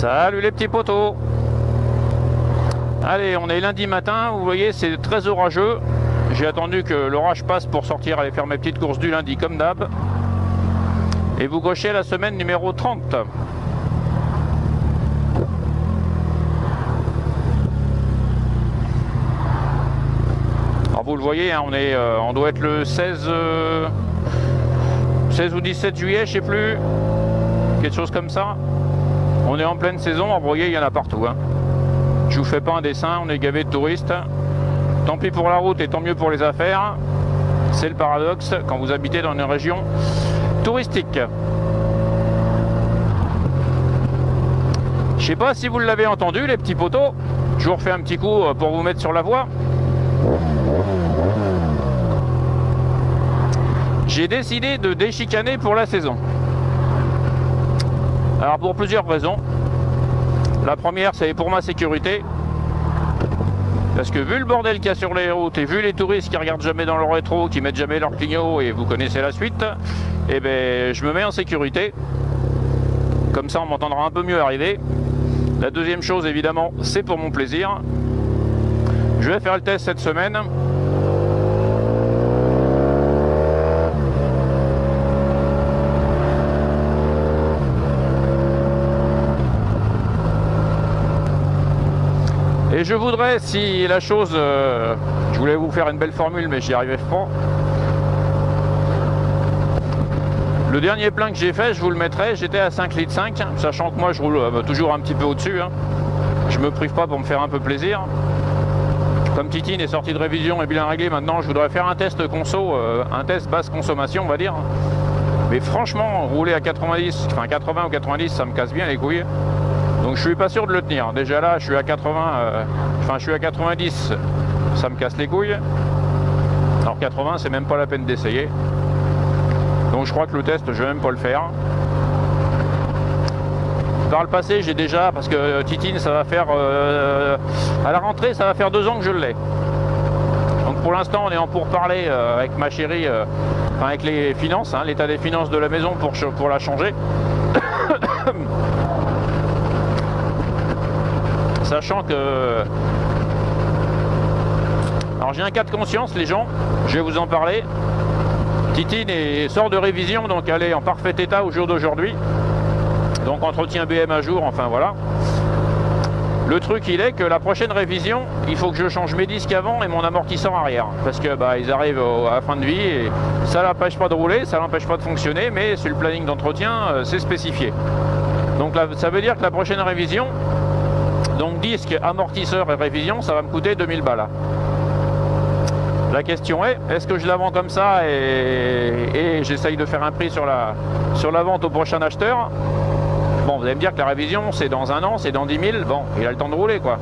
Salut les petits potos. Allez, on est lundi matin, vous voyez c'est très orageux. J'ai attendu que l'orage passe pour sortir aller faire mes petites courses du lundi comme d'hab. Et vous cochez la semaine numéro 30. Alors vous le voyez, hein, on doit être le 16 ou 17 juillet, je sais plus. Quelque chose comme ça. On est en pleine saison, alors vous voyez, il y en a partout. Hein. Je vous fais pas un dessin, on est gavé de touristes. Tant pis pour la route et tant mieux pour les affaires. C'est le paradoxe quand vous habitez dans une région touristique. Je sais pas si vous l'avez entendu les petits potos. Je vous refais un petit coup pour vous mettre sur la voie. J'ai décidé de déchicaner pour la saison. Alors pour plusieurs raisons. La première, c'est pour ma sécurité. Parce que vu le bordel qu'il y a sur les routes et vu les touristes qui regardent jamais dans leur rétro, qui mettent jamais leur clignot et vous connaissez la suite, eh ben je me mets en sécurité. Comme ça on m'entendra un peu mieux arriver. La deuxième chose évidemment, c'est pour mon plaisir. Je vais faire le test cette semaine. Et je voudrais, si la chose... je voulais vous faire une belle formule, mais j'y arrivais pas. Le dernier plein que j'ai fait, je vous le mettrai, j'étais à 5,5 litres, sachant que moi je roule toujours un petit peu au-dessus. Hein. Je me prive pas pour me faire un peu plaisir. Comme Titine est sorti de révision et bilan réglé, maintenant je voudrais faire un test conso, un test basse consommation, on va dire. Mais franchement, rouler à 90, enfin 80 ou 90, ça me casse bien les couilles. Donc je suis pas sûr de le tenir. Déjà là, je suis à 80, enfin je suis à 90, ça me casse les couilles. Alors 80, c'est même pas la peine d'essayer. Donc je crois que le test, je vais même pas le faire. Par le passé, j'ai déjà, parce que Titine, ça va faire, à la rentrée, ça va faire 2 ans que je l'ai. Donc pour l'instant, on est en pourparlers avec ma chérie, enfin avec les finances, hein, l'état des finances de la maison pour la changer. Sachant que... Alors j'ai un cas de conscience les gens, je vais vous en parler. Titine sort de révision, donc elle est en parfait état au jour d'aujourd'hui. Donc entretien BM à jour, enfin voilà. Le truc il est que la prochaine révision, il faut que je change mes disques avant et mon amortisseur arrière. Parce que bah, ils arrivent à la fin de vie et ça l'empêche pas de rouler, ça l'empêche pas de fonctionner, mais sur le planning d'entretien, c'est spécifié. Donc là, ça veut dire que la prochaine révision, donc disque, amortisseur et révision, ça va me coûter 2000 balles. La question est, est-ce que je la vends comme ça et j'essaye de faire un prix sur la vente au prochain acheteur? Bon, vous allez me dire que la révision, c'est dans 1 an, c'est dans 10 000. Bon, il a le temps de rouler, quoi.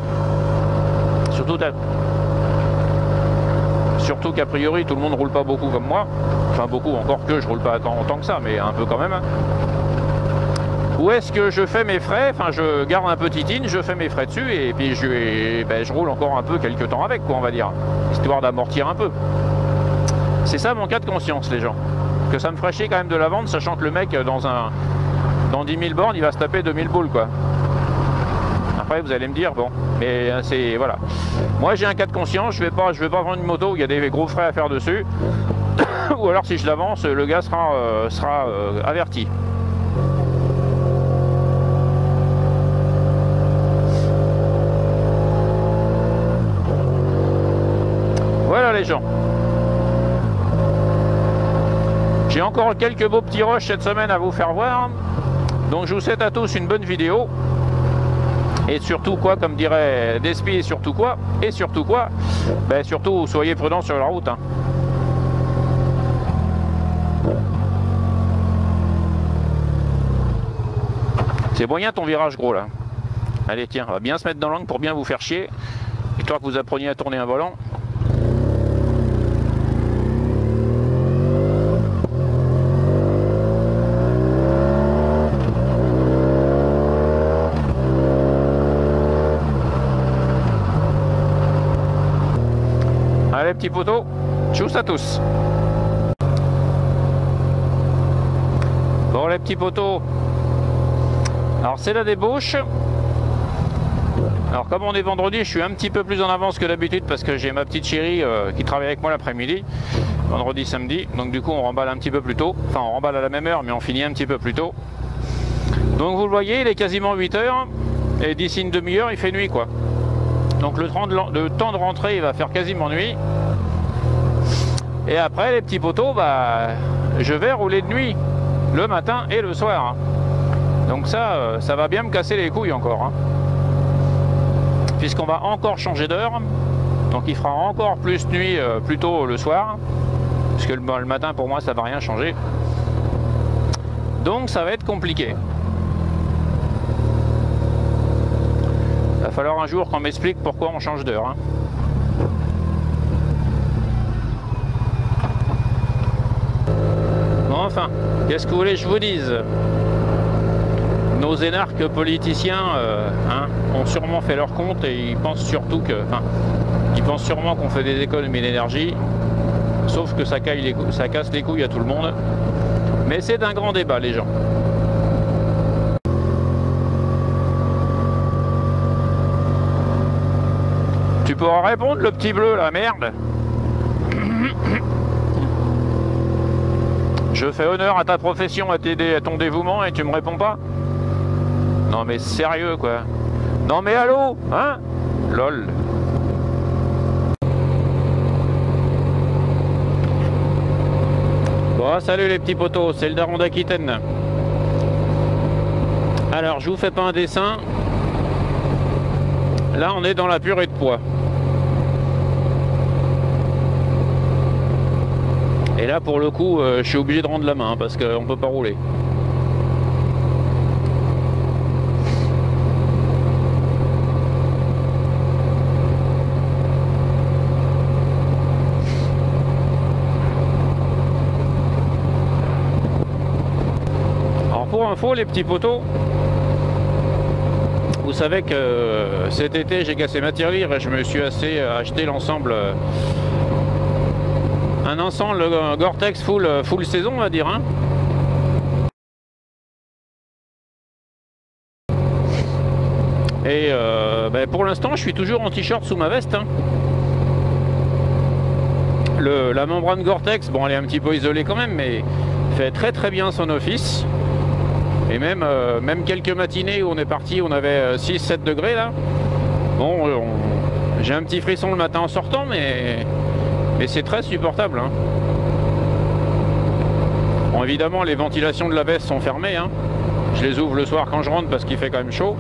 Surtout qu'a priori, tout le monde ne roule pas beaucoup comme moi. Enfin, beaucoup, encore que je roule pas autant que ça, mais un peu quand même. Où est-ce que je fais mes frais? Enfin, je garde un peu Titine, je fais mes frais dessus et puis je roule encore un peu quelques temps avec, quoi, on va dire, histoire d'amortir un peu. C'est ça mon cas de conscience, les gens. Que ça me ferait chier quand même de la vendre, sachant que le mec, dans 10 000 bornes, il va se taper 2000 boules, quoi. Après, vous allez me dire, bon, mais c'est... Voilà. Moi, j'ai un cas de conscience, je vais pas vendre une moto où il y a des gros frais à faire dessus. Ou alors, si je l'avance, le gars sera averti. Voilà les gens. J'ai encore quelques beaux petits rushs cette semaine à vous faire voir. Donc je vous souhaite à tous une bonne vidéo. Et surtout quoi, comme dirait Despi, et surtout quoi? Ben surtout soyez prudents sur la route. Hein. C'est moyen ton virage gros là. Allez tiens, on va bien se mettre dans l'angle pour bien vous faire chier. Histoire que vous appreniez à tourner un volant. Allez petits potos, tchuss à tous. Bon les petits potos, alors c'est la débauche. Alors comme on est vendredi, je suis un petit peu plus en avance que d'habitude parce que j'ai ma petite chérie qui travaille avec moi l'après-midi, vendredi, samedi. Donc du coup on remballe un petit peu plus tôt. Enfin on remballe à la même heure mais on finit un petit peu plus tôt. Donc vous le voyez, il est quasiment 8 heures et d'ici une demi-heure il fait nuit quoi. Donc le temps de rentrée il va faire quasiment nuit. Et après les petits poteaux, bah, je vais rouler de nuit le matin et le soir. Donc ça va bien me casser les couilles encore. Hein. Puisqu'on va encore changer d'heure. Donc il fera encore plus nuit plus tôt le soir. Puisque le matin pour moi ça va rien changer. Donc ça va être compliqué. Il va falloir un jour qu'on m'explique pourquoi on change d'heure. Hein. Bon, enfin, qu'est-ce que vous voulez que je vous dise? Nos énarques politiciens ont sûrement fait leur compte et ils pensent surtout que, ils pensent sûrement qu'on fait des économies d'énergie, sauf que ça casse les couilles à tout le monde. Mais c'est un grand débat, les gens. Tu pourras répondre, le petit bleu, la merde. Je fais honneur à ta profession, à ton dévouement et tu me réponds pas? Non mais sérieux quoi. Non mais allô, hein? Lol. Bon, salut les petits potos, c'est le daron d'Aquitaine. Alors, je vous fais pas un dessin. Là, on est dans la purée de pois. Et là, pour le coup, je suis obligé de rendre la main parce qu'on peut pas rouler. Alors pour info, les petits potos, vous savez que cet été, j'ai cassé ma tirelire et je me suis acheté l'ensemble. Un ensemble Gore-Tex full saison, on va dire. Hein. Et pour l'instant, je suis toujours en t-shirt sous ma veste. Hein. La membrane Gore-Tex, bon, elle est un petit peu isolée quand même, mais fait très très bien son office. Et même quelques matinées où on est parti, on avait 6-7 degrés là. Bon, j'ai un petit frisson le matin en sortant, mais c'est très supportable. Hein. Bon, évidemment, les ventilations de la veste sont fermées. Hein. Je les ouvre le soir quand je rentre parce qu'il fait quand même chaud.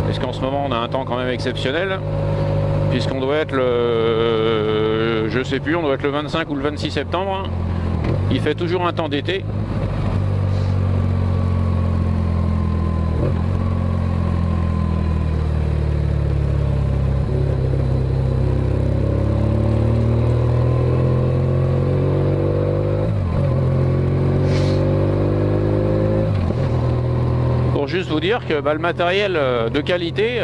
Parce qu'en ce moment, on a un temps quand même exceptionnel. Puisqu'on doit être je sais plus, on doit être le 25 ou le 26 septembre. Il fait toujours un temps d'été. Juste vous dire que le matériel de qualité,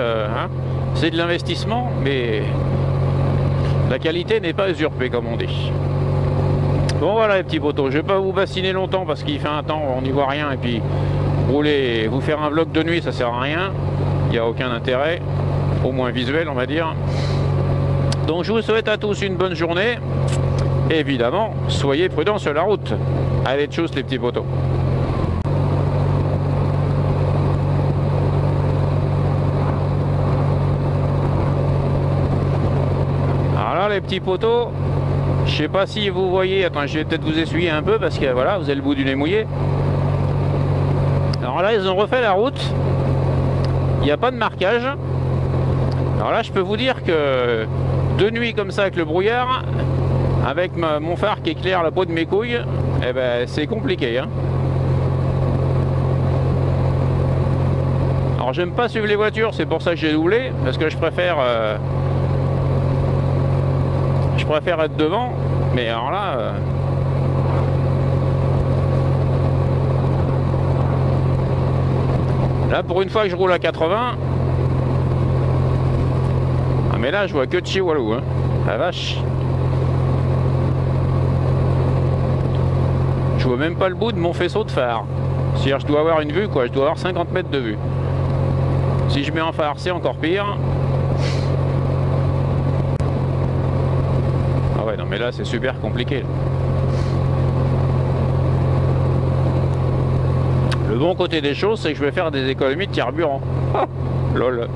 c'est de l'investissement, mais la qualité n'est pas usurpée comme on dit. Bon voilà les petits potos, je vais pas vous bassiner longtemps parce qu'il fait un temps, on n'y voit rien et puis vous faire un vlog de nuit ça sert à rien, il n'y a aucun intérêt, au moins visuel on va dire. Donc je vous souhaite à tous une bonne journée et évidemment soyez prudents sur la route. Allez tchuss les petits potos. Les petits poteaux, je sais pas si vous voyez, attends, je vais peut-être vous essuyer un peu parce que voilà, vous avez le bout du nez mouillé. Alors là, ils ont refait la route, il n'y a pas de marquage. Alors là, je peux vous dire que de nuit comme ça avec le brouillard, avec mon phare qui éclaire la peau de mes couilles, eh ben, c'est compliqué. Hein. Alors j'aime pas suivre les voitures, c'est pour ça que j'ai doublé, parce que je préfère être devant, mais alors là là pour une fois que je roule à 80, ah mais là je vois que de Chihuahua, hein. La vache, je vois même pas le bout de mon faisceau de phare, c'est-à-dire je dois avoir une vue quoi, je dois avoir 50 mètres de vue. Si je mets en phare c'est encore pire. ouais, non mais là c'est super compliqué. Le bon côté des choses, c'est que je vais faire des économies de carburant. Ah, lol.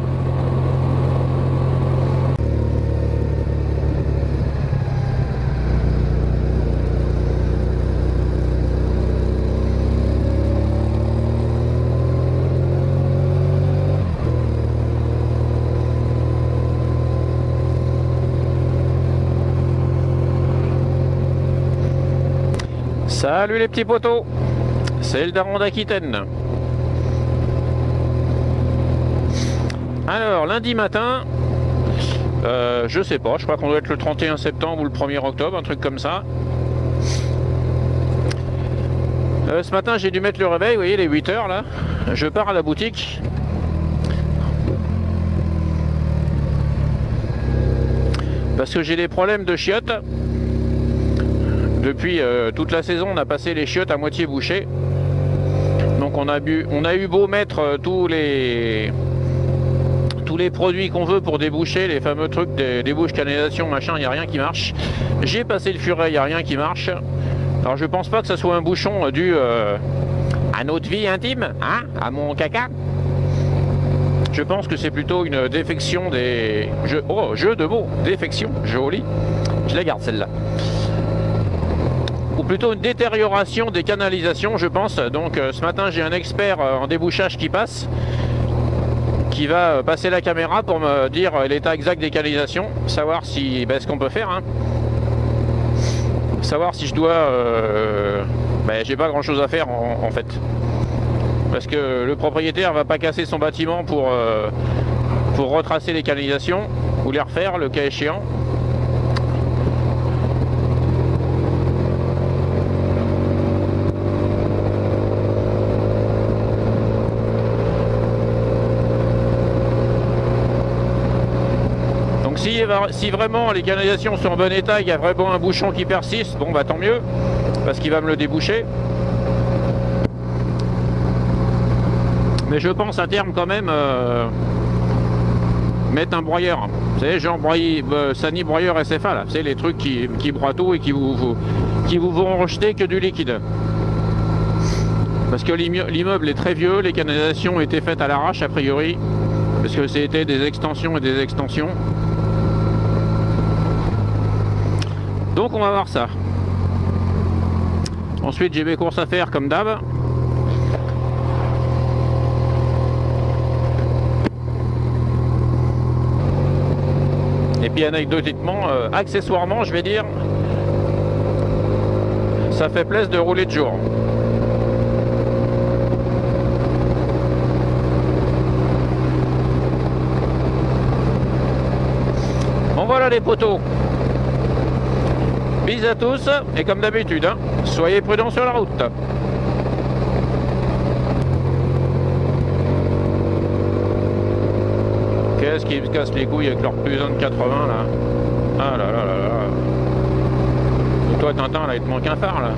Salut les petits potos, c'est le daron d'Aquitaine. Alors lundi matin, je sais pas, je crois qu'on doit être le 31 septembre ou le 1er octobre, un truc comme ça. Ce matin j'ai dû mettre le réveil, vous voyez les 8 heures là. Je pars à la boutique. Parce que j'ai des problèmes de chiottes. Depuis toute la saison, on a passé les chiottes à moitié bouchées. Donc on a eu beau mettre tous les produits qu'on veut pour déboucher, les fameux trucs des bouches canalisation, machin, il n'y a rien qui marche. J'ai passé le furet, il n'y a rien qui marche. Alors je pense pas que ça soit un bouchon dû à notre vie intime, hein, à mon caca. Je pense que c'est plutôt une défection des... jeu de mots, défection, joli. Je la garde celle-là. Ou plutôt une détérioration des canalisations, je pense. Donc ce matin j'ai un expert en débouchage qui passe, qui va passer la caméra pour me dire l'état exact des canalisations, savoir si ce qu'on peut faire, hein. Savoir si je dois j'ai pas grand chose à faire en fait, parce que le propriétaire va pas casser son bâtiment pour retracer les canalisations ou les refaire le cas échéant. Si vraiment les canalisations sont en bon état, il y a vraiment un bouchon qui persiste, bon bah tant mieux, parce qu'il va me le déboucher. Mais je pense à terme quand même mettre un broyeur. Vous savez, genre Sani broyeur SFA là, c'est les trucs qui broient tout et qui vous vont rejeter que du liquide. Parce que l'immeuble est très vieux, les canalisations ont été faites à l'arrache a priori, parce que c'était des extensions et des extensions. Donc on va voir ça. Ensuite j'ai mes courses à faire comme d'hab. Et puis anecdotiquement, accessoirement je vais dire, ça fait plaisir de rouler de jour. Bon voilà les potos. Bis à tous, et comme d'habitude, hein, soyez prudents sur la route. Qu'est-ce qui me casse les couilles avec leur putain de 80 là. Ah là là là là. Et toi Tintin là, il te manque un phare là.